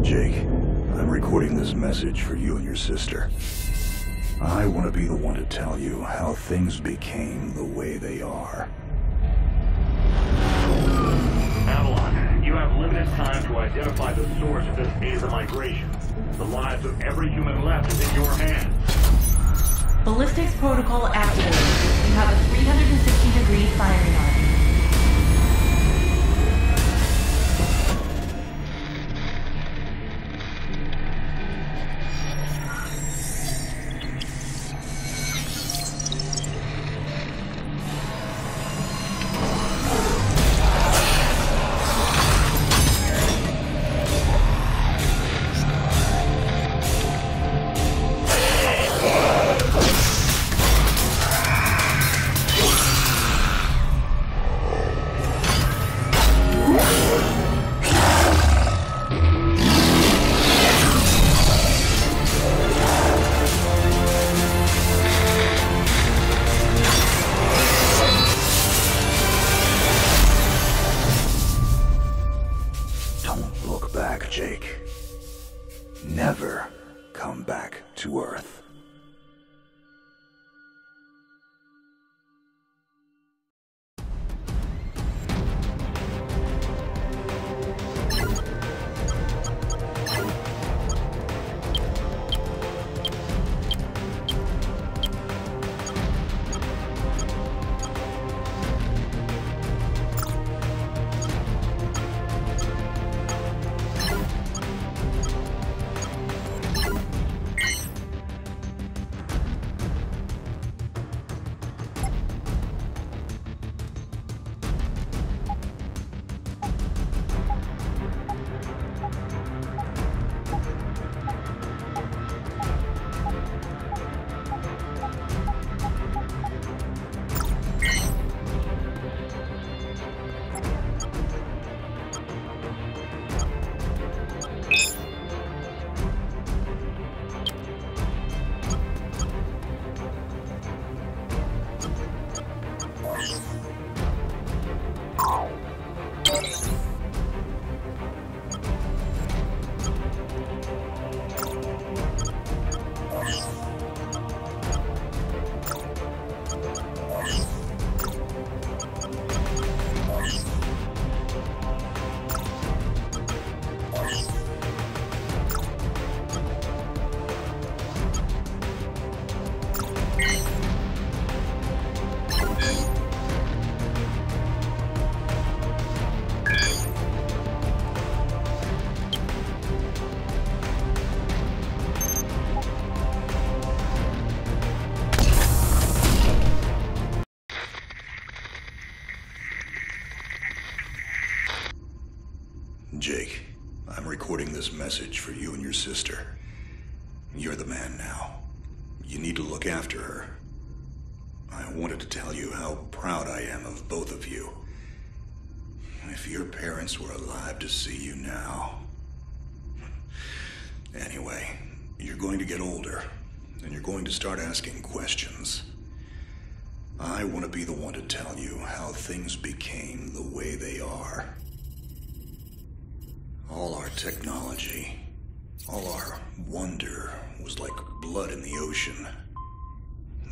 Jake, I'm recording this message for you and your sister. I want to be the one to tell you how things became the way they are. Avalon, you have limited time to identify the source of this Aza migration. The lives of every human left is in your hands. Ballistics protocol activated. You have a 360-degree firing arc. Jake. Never come back to Earth. Jake, I'm recording this message for you and your sister. You're the man now. You need to look after her. I wanted to tell you how proud I am of both of you. If your parents were alive to see you now. Anyway, you're going to get older, and you're going to start asking questions. I want to be the one to tell you how things became the way they are. All our technology, all our wonder was like blood in the ocean.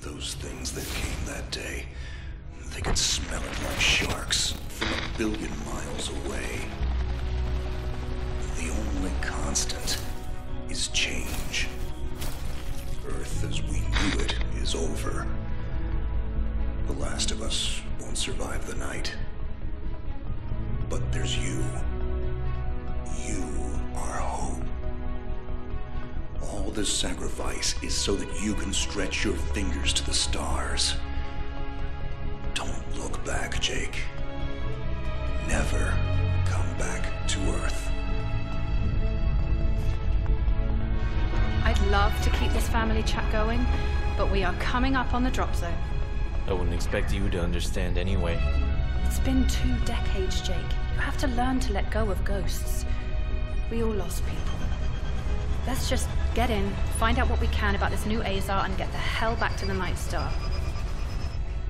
Those things that came that day, they could smell it like sharks from 1 billion miles away. The only constant is change. Earth as we knew it is over. The last of us won't survive the night. But there's you. You are hope. All this sacrifice is so that you can stretch your fingers to the stars. Don't look back, Jake. Never come back to Earth. I'd love to keep this family chat going, but we are coming up on the drop zone. I wouldn't expect you to understand anyway. It's been 2 decades, Jake. You have to learn to let go of ghosts. We all lost people. Let's just get in, find out what we can about this new Azar, and get the hell back to the Night Star.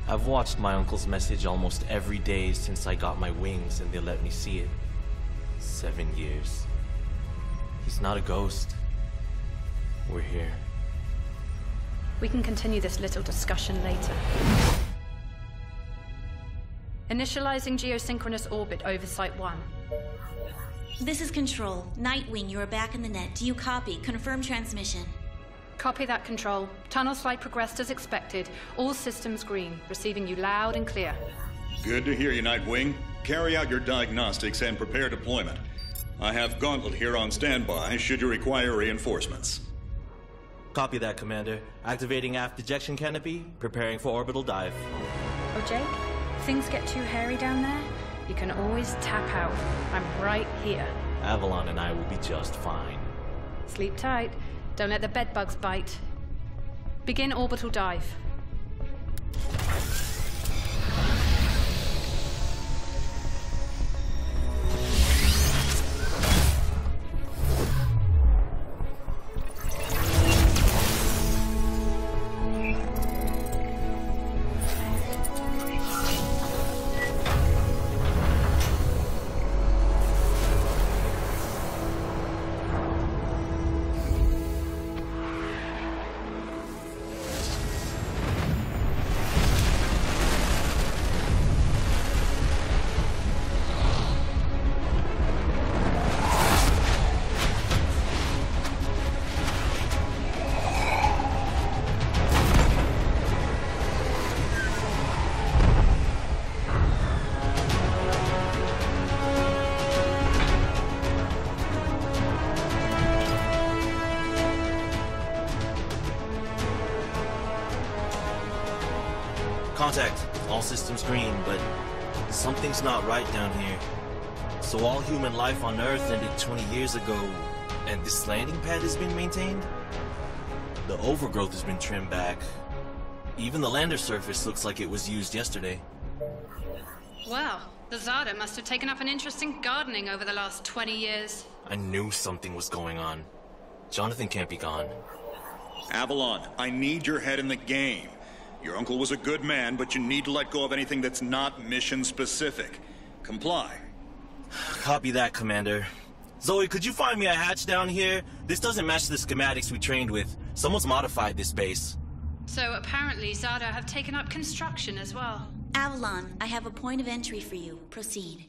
I've watched my uncle's message almost every day since I got my wings and they let me see it. 7 years. He's not a ghost. We're here. We can continue this little discussion later. Initializing geosynchronous orbit over Site 1. This is Control. Nightwing, you are back in the net. Do you copy? Confirm transmission. Copy that, Control. Tunnel slide progressed as expected. All systems green. Receiving you loud and clear. Good to hear you, Nightwing. Carry out your diagnostics and prepare deployment. I have Gauntlet here on standby should you require reinforcements. Copy that, Commander. Activating aft ejection canopy, preparing for orbital dive. Oh, Jake? If things get too hairy down there, you can always tap out. I'm right here. Avalon and I will be just fine. Sleep tight. Don't let the bedbugs bite. Begin orbital dive. Contact. All systems green, but something's not right down here. So all human life on Earth ended 20 years ago, and this landing pad has been maintained? The overgrowth has been trimmed back. Even the lander surface looks like it was used yesterday. Well, the Zada must have taken up an interest in gardening over the last 20 years. I knew something was going on. Jonathan can't be gone. Avalon, I need your head in the game. Your uncle was a good man, but you need to let go of anything that's not mission-specific. Comply. Copy that, Commander. Zoe, could you find me a hatch down here? This doesn't match the schematics we trained with. Someone's modified this base. So apparently Zada have taken up construction as well. Avalon, I have a point of entry for you. Proceed.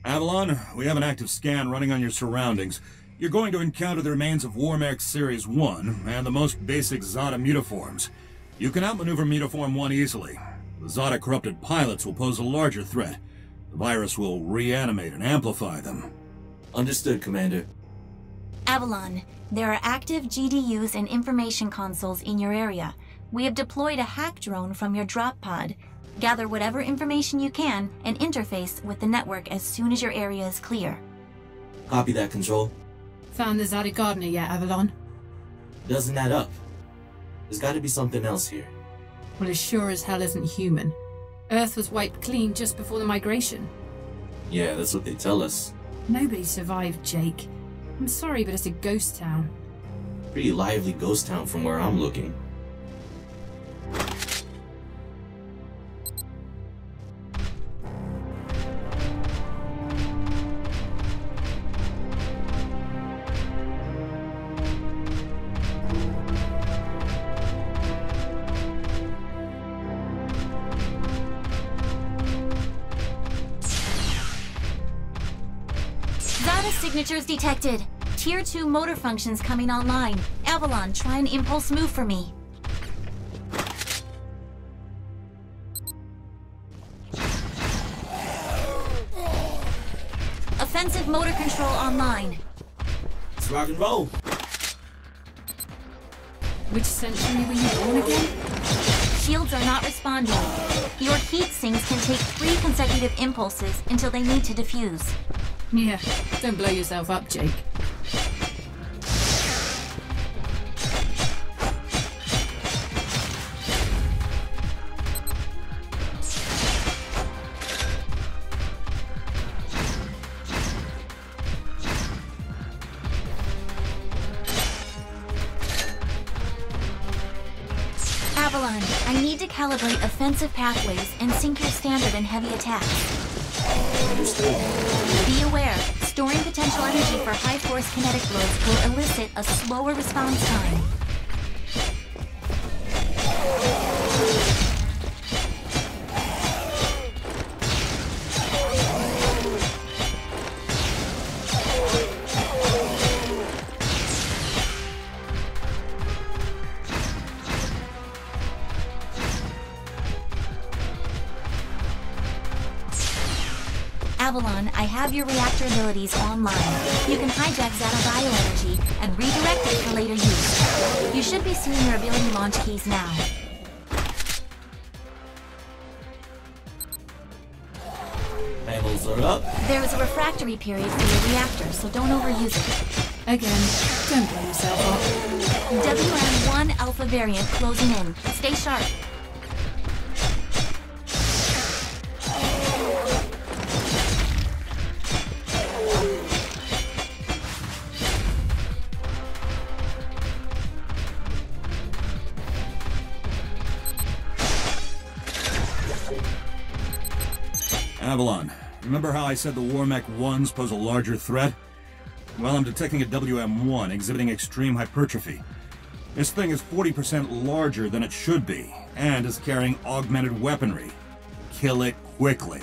Avalon, we have an active scan running on your surroundings. You're going to encounter the remains of Warmech Series 1 and the most basic Zada mutaforms. You can outmaneuver Mutaform 1 easily. The Zada corrupted pilots will pose a larger threat. The virus will reanimate and amplify them. Understood, Commander. Avalon, there are active GDUs and information consoles in your area. We have deployed a hack drone from your drop pod. Gather whatever information you can and interface with the network as soon as your area is clear. Copy that, Control. Found the Zada Gardener yet, Avalon? Doesn't add up. There's gotta be something else here. Well, it sure as hell isn't human. Earth was wiped clean just before the migration. Yeah, that's what they tell us. Nobody survived, Jake. I'm sorry, but it's a ghost town. Pretty lively ghost town from where I'm looking. Signatures detected. Tier 2 motor functions coming online. Avalon, try an impulse move for me. Offensive motor control online. Let's rock and roll. Which century were you born again? Shields are not responding. Your heat sinks can take 3 consecutive impulses until they need to defuse. Yeah, don't blow yourself up, Jake. Avalon, I need to calibrate offensive pathways and sync your standard and heavy attacks. Be aware, storing potential energy for high-force kinetic blows will elicit a slower response time. Avalon, I have your reactor abilities online. You can hijack Zeta bioenergy and redirect it for later use. You should be seeing your ability launch keys now. Panels are up. There is a refractory period for your reactor, so don't overuse it. Again, don't blow yourself up. WM1 Alpha variant closing in. Stay sharp. Avalon, remember how I said the Warmech 1s pose a larger threat? Well, I'm detecting a WM1 exhibiting extreme hypertrophy. This thing is 40% larger than it should be, and is carrying augmented weaponry. Kill it quickly.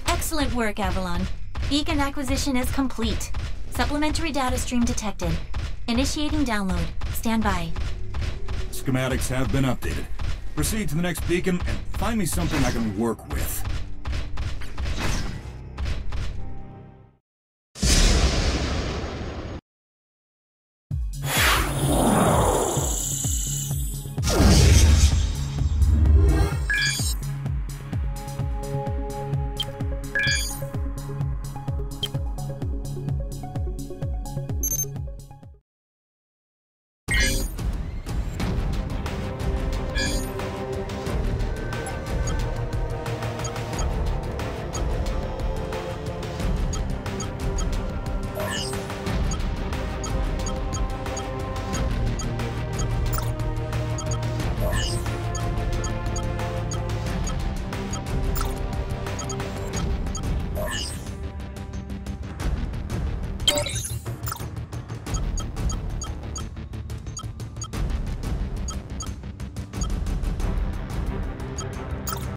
Excellent work, Avalon. Beacon acquisition is complete. Supplementary data stream detected. Initiating download. Stand by. Schematics have been updated. Proceed to the next beacon and find me something I can work with.